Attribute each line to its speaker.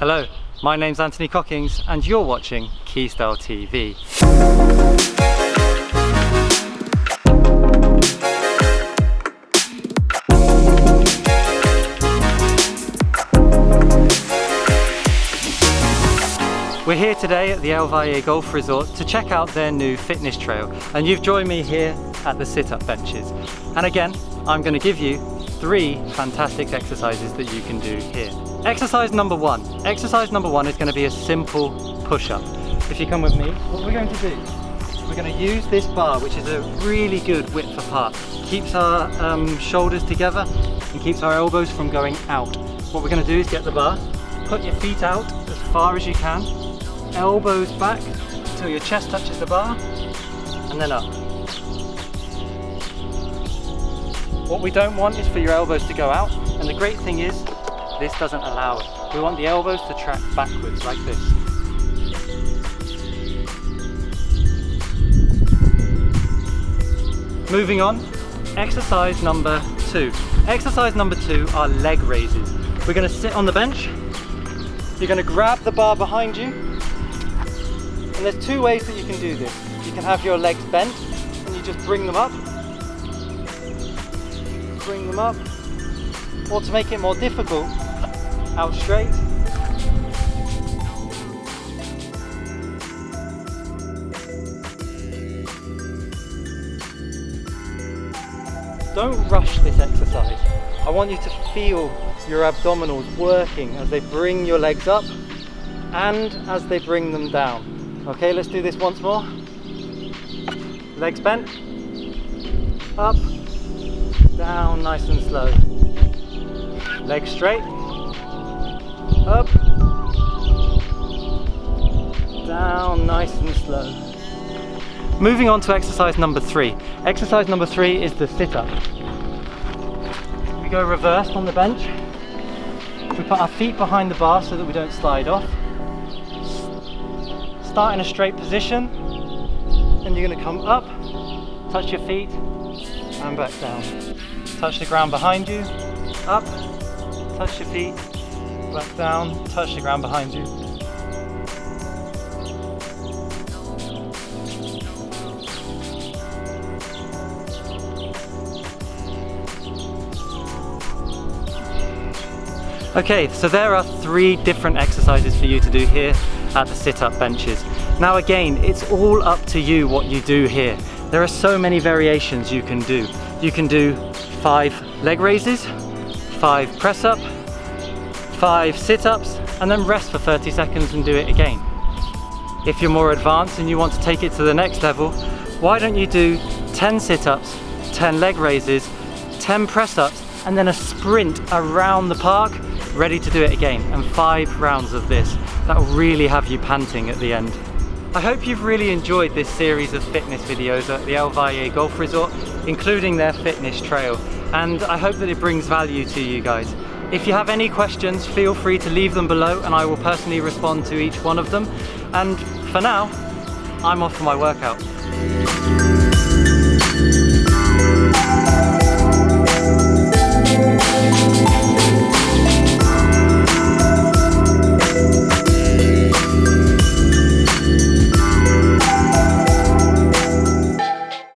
Speaker 1: Hello, my name's Anthony Cockings and you're watching Keystyle TV. We're here today at the Valle Golf Resort to check out their new fitness trail, and you've joined me here at the sit-up benches. And again, I'm going to give you 3 fantastic exercises that you can do here. Exercise number one is going to be a simple push-up. If you come with me, what we're going to do, we're going to use this bar, which is a really good width apart. Keeps our shoulders together and keeps our elbows from going out. What we're going to do is get the bar, put your feet out as far as you can, elbows back until your chest touches the bar, and then up. What we don't want is for your elbows to go out, and the great thing is this doesn't allow it. We want the elbows to track backwards like this. Moving on, exercise number 2. Exercise number 2 are leg raises. We're going to sit on the bench, you're going to grab the bar behind you, and there's 2 ways that you can do this. You can have your legs bent and you just bring them up, or to make it more difficult, out straight, don't rush this exercise. I want you to feel your abdominals working as they bring your legs up and as they bring them down. Okay, let's do this once more. Legs bent, up, down, nice and slow. Legs straight, up, down, nice and slow. Moving on to exercise number 3. Exercise number 3 is the sit-up. We go reversed on the bench. We put our feet behind the bar so that we don't slide off. Start in a straight position, and you're going to come up, touch your feet, and back down. Touch the ground behind you, up, touch your feet, back down, touch the ground behind you. Okay, so there are 3 different exercises for you to do here at the sit-up benches. Now again, it's all up to you what you do here. There are so many variations you can do. You can do 5 leg raises, 5 press-up, 5 sit-ups, and then rest for 30 seconds and do it again. If you're more advanced and you want to take it to the next level, why don't you do 10 sit-ups, 10 leg raises, 10 press-ups, and then a sprint around the park, ready to do it again, and 5 rounds of this. That will really have you panting at the end. I hope you've really enjoyed this series of fitness videos at the Valle Golf Resort, including their fitness trail, and I hope that it brings value to you guys. If you have any questions, feel free to leave them below and I will personally respond to each one of them. And for now, I'm off for my workout.